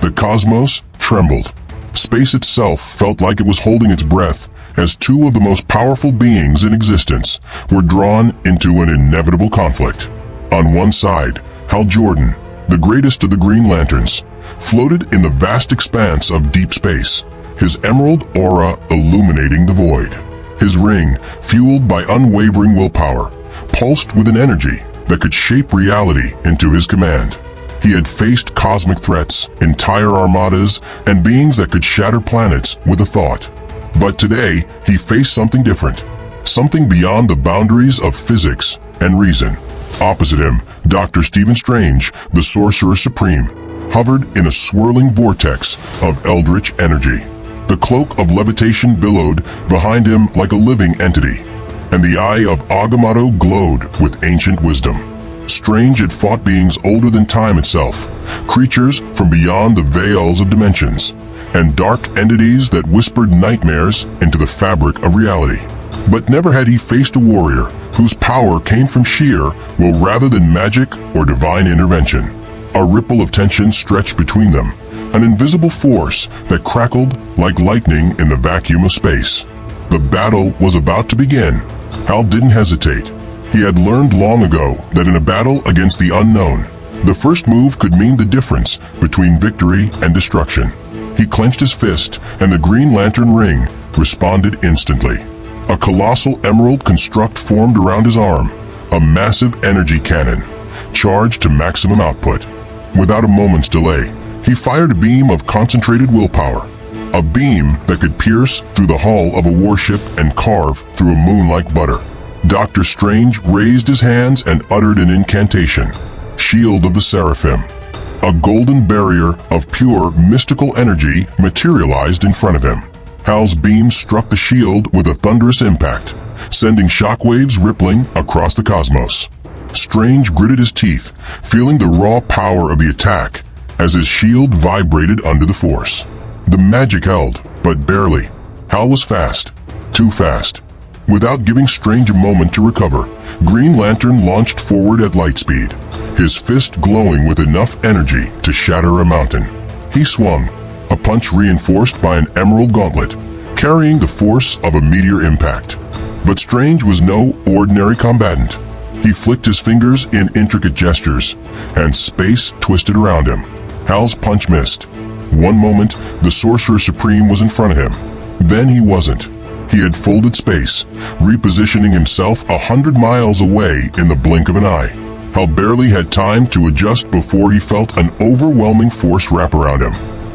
The cosmos trembled. Space itself felt like it was holding its breath as two of the most powerful beings in existence were drawn into an inevitable conflict. On one side, Hal Jordan, the greatest of the Green Lanterns, floated in the vast expanse of deep space, his emerald aura illuminating the void. His ring, fueled by unwavering willpower, pulsed with an energy that could shape reality into his command. He had faced cosmic threats, entire armadas, and beings that could shatter planets with a thought. But today, he faced something different, something beyond the boundaries of physics and reason. Opposite him, Dr. Stephen Strange, the Sorcerer Supreme, hovered in a swirling vortex of eldritch energy. The cloak of levitation billowed behind him like a living entity, and the eye of Agamotto glowed with ancient wisdom. Strange had fought beings older than time itself, creatures from beyond the veils of dimensions, and dark entities that whispered nightmares into the fabric of reality. But never had he faced a warrior whose power came from sheer will rather than magic or divine intervention. A ripple of tension stretched between them, an invisible force that crackled like lightning in the vacuum of space. The battle was about to begin. Hal didn't hesitate. He had learned long ago that in a battle against the unknown, the first move could mean the difference between victory and destruction. He clenched his fist, and the Green Lantern ring responded instantly. A colossal emerald construct formed around his arm, a massive energy cannon, charged to maximum output. Without a moment's delay, he fired a beam of concentrated willpower, a beam that could pierce through the hull of a warship and carve through a moon like butter. Dr. Strange raised his hands and uttered an incantation, Shield of the Seraphim. A golden barrier of pure, mystical energy materialized in front of him. Hal's beam struck the shield with a thunderous impact, sending shockwaves rippling across the cosmos. Strange gritted his teeth, feeling the raw power of the attack as his shield vibrated under the force. The magic held, but barely. Hal was fast, too fast. Without giving Strange a moment to recover, Green Lantern launched forward at light speed, his fist glowing with enough energy to shatter a mountain. He swung, a punch reinforced by an emerald gauntlet, carrying the force of a meteor impact. But Strange was no ordinary combatant. He flicked his fingers in intricate gestures, and space twisted around him. Hal's punch missed. One moment, the Sorcerer Supreme was in front of him. Then he wasn't. He had folded space, repositioning himself 100 miles away in the blink of an eye. Hal barely had time to adjust before he felt an overwhelming force wrap around him.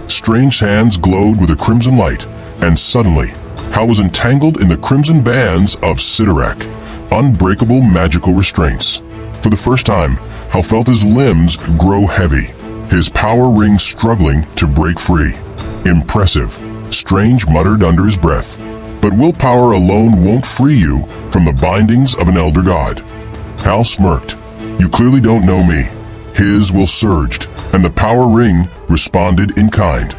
Strange's hands glowed with a crimson light, and suddenly, Hal was entangled in the crimson bands of Sidorak, unbreakable magical restraints. For the first time, Hal felt his limbs grow heavy, his power ring struggling to break free. Impressive, Strange muttered under his breath. But willpower alone won't free you from the bindings of an elder god. Hal smirked. You clearly don't know me. His will surged, and the power ring responded in kind.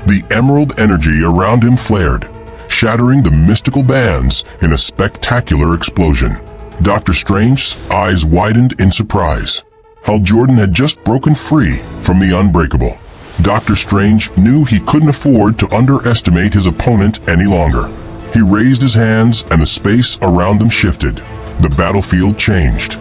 The emerald energy around him flared, shattering the mystical bands in a spectacular explosion. Dr. Strange's eyes widened in surprise. Hal Jordan had just broken free from the unbreakable. Dr. Strange knew he couldn't afford to underestimate his opponent any longer. He raised his hands, and the space around them shifted. The battlefield changed.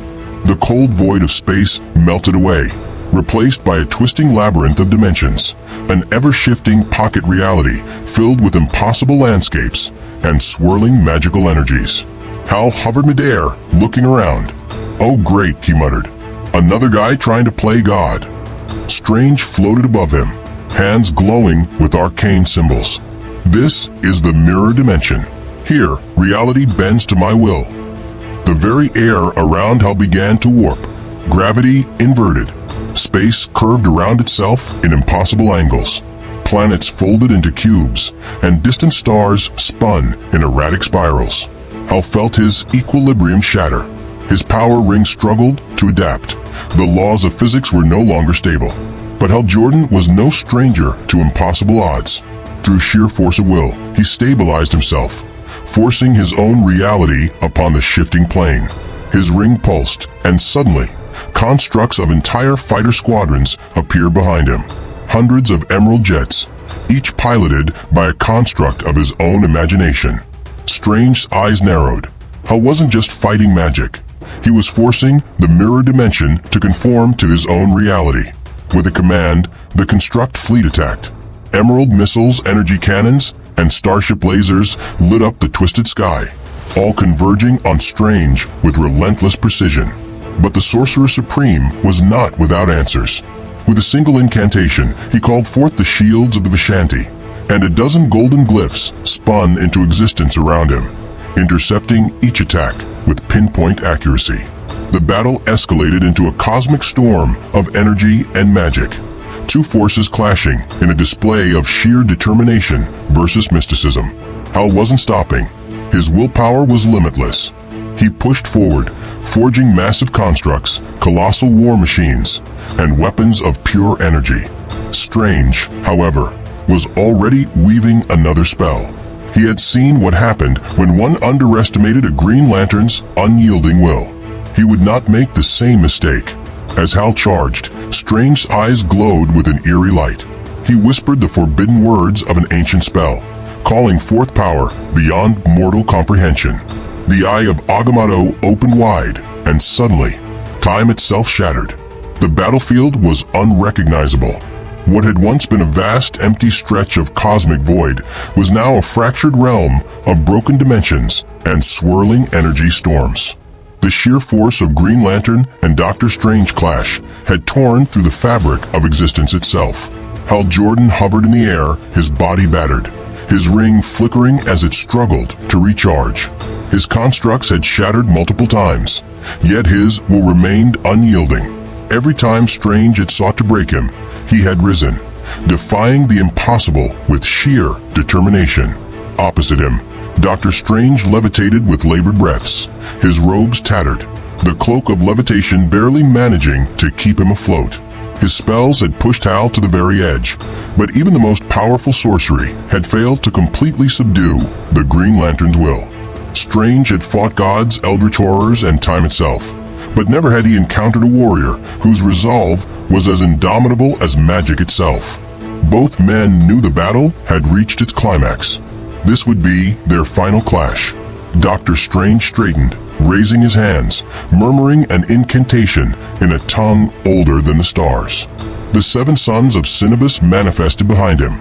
The cold void of space melted away, replaced by a twisting labyrinth of dimensions, an ever-shifting pocket reality filled with impossible landscapes and swirling magical energies. Hal hovered midair, looking around. Oh great, he muttered. Another guy trying to play God. Strange floated above him, hands glowing with arcane symbols. This is the mirror dimension. Here, reality bends to my will. The very air around Hal began to warp. Gravity inverted. Space curved around itself in impossible angles. Planets folded into cubes, and distant stars spun in erratic spirals. Hal felt his equilibrium shatter. His power ring struggled to adapt. The laws of physics were no longer stable. But Hal Jordan was no stranger to impossible odds. Through sheer force of will, he stabilized himself, forcing his own reality upon the shifting plane. His ring pulsed, and suddenly, constructs of entire fighter squadrons appeared behind him. hundreds of emerald jets, each piloted by a construct of his own imagination. Strange's eyes narrowed. Hal wasn't just fighting magic. He was forcing the mirror dimension to conform to his own reality. With a command, the construct fleet attacked. Emerald missiles, energy cannons, and starship lasers lit up the twisted sky, all converging on Strange with relentless precision. But the Sorcerer Supreme was not without answers. With a single incantation, he called forth the shields of the Vishanti, and a dozen golden glyphs spun into existence around him, intercepting each attack with pinpoint accuracy. The battle escalated into a cosmic storm of energy and magic, two forces clashing in a display of sheer determination versus mysticism. Hal wasn't stopping. His willpower was limitless. He pushed forward, forging massive constructs, colossal war machines, and weapons of pure energy. Strange, however, was already weaving another spell. He had seen what happened when one underestimated a Green Lantern's unyielding will. He would not make the same mistake. As Hal charged, Strange's eyes glowed with an eerie light. He whispered the forbidden words of an ancient spell, calling forth power beyond mortal comprehension. The eye of Agamotto opened wide, and suddenly, time itself shattered. The battlefield was unrecognizable. What had once been a vast, empty stretch of cosmic void was now a fractured realm of broken dimensions and swirling energy storms. The sheer force of Green Lantern and Dr. Strange clash had torn through the fabric of existence itself. Hal Jordan hovered in the air, his body battered, his ring flickering as it struggled to recharge. His constructs had shattered multiple times, yet his will remained unyielding. Every time Strange had sought to break him, he had risen, defying the impossible with sheer determination. Opposite him, Dr. Strange levitated with labored breaths, his robes tattered, the cloak of levitation barely managing to keep him afloat. His spells had pushed Hal to the very edge, but even the most powerful sorcery had failed to completely subdue the Green Lantern's will. Strange had fought gods, eldritch horrors, and time itself, but never had he encountered a warrior whose resolve was as indomitable as magic itself. Both men knew the battle had reached its climax. This would be their final clash. Dr. Strange straightened, raising his hands, murmuring an incantation in a tongue older than the stars. The 7 sons of Sinibus manifested behind him,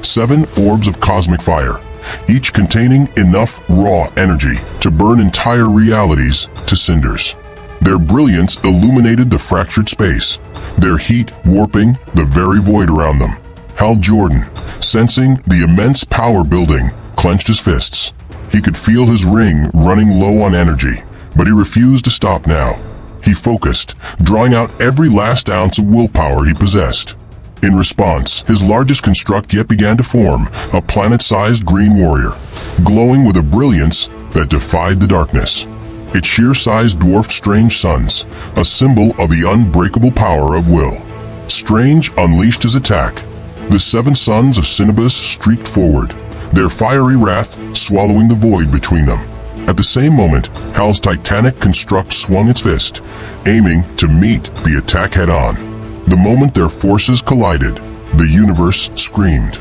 7 orbs of cosmic fire, each containing enough raw energy to burn entire realities to cinders. Their brilliance illuminated the fractured space, their heat warping the very void around them. Hal Jordan, sensing the immense power building, clenched his fists. He could feel his ring running low on energy, but he refused to stop now. He focused, drawing out every last ounce of willpower he possessed. In response, his largest construct yet began to form, a planet-sized green warrior, glowing with a brilliance that defied the darkness. Its sheer size dwarfed Strange's sons, a symbol of the unbreakable power of will. Strange unleashed his attack. The 7 sons of Sinibus streaked forward, their fiery wrath swallowing the void between them. At the same moment, Hal's titanic construct swung its fist, aiming to meet the attack head-on. The moment their forces collided, the universe screamed.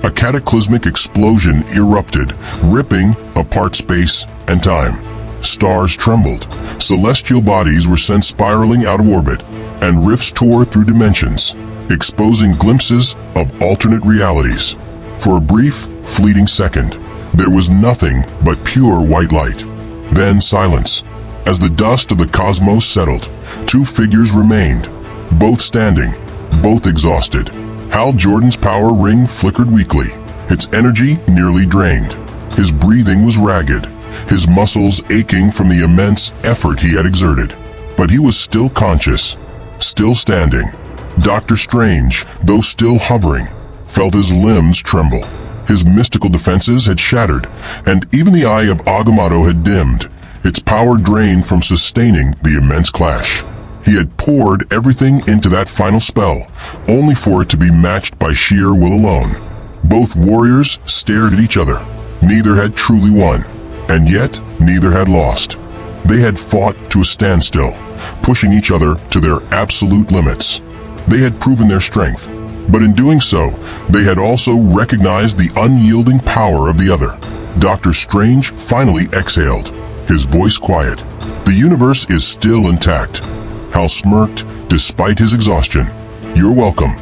A cataclysmic explosion erupted, ripping apart space and time. Stars trembled, celestial bodies were sent spiraling out of orbit, and rifts tore through dimensions, exposing glimpses of alternate realities. For a brief, fleeting second, there was nothing but pure white light. Then silence. As the dust of the cosmos settled, 2 figures remained, both standing, both exhausted. Hal Jordan's power ring flickered weakly, its energy nearly drained. His breathing was ragged, his muscles aching from the immense effort he had exerted. But he was still conscious, still standing. Dr. Strange, though still hovering, felt his limbs tremble. His mystical defenses had shattered, and even the eye of Agamotto had dimmed, its power drained from sustaining the immense clash. He had poured everything into that final spell, only for it to be matched by sheer will alone. Both warriors stared at each other. Neither had truly won, and yet neither had lost. They had fought to a standstill, pushing each other to their absolute limits. They had proven their strength, But in doing so, they had also recognized the unyielding power of the other. Doctor Strange finally exhaled, his voice quiet. The universe is still intact. Hal smirked, despite his exhaustion. You're welcome.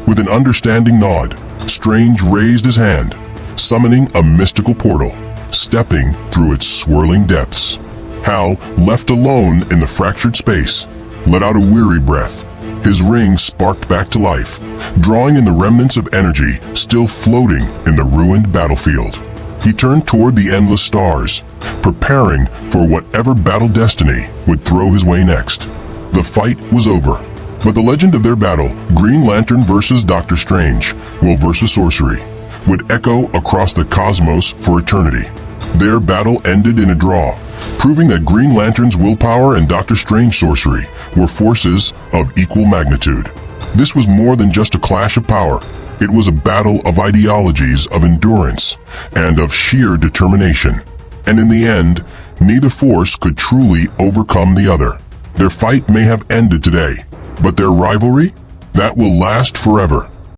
With an understanding nod, Strange raised his hand, summoning a mystical portal, stepping through its swirling depths. Hal, left alone in the fractured space, let out a weary breath. His ring sparked back to life, drawing in the remnants of energy still floating in the ruined battlefield. He turned toward the endless stars, preparing for whatever battle destiny would throw his way next. The fight was over, but the legend of their battle, Green Lantern versus Doctor Strange, Will versus Sorcery, would echo across the cosmos for eternity. Their battle ended in a draw, proving that Green Lantern's willpower and Doctor Strange's sorcery were forces of equal magnitude. This was more than just a clash of power. It was a battle of ideologies, of endurance, and of sheer determination. And in the end, neither force could truly overcome the other. Their fight may have ended today, but their rivalry, that will last forever.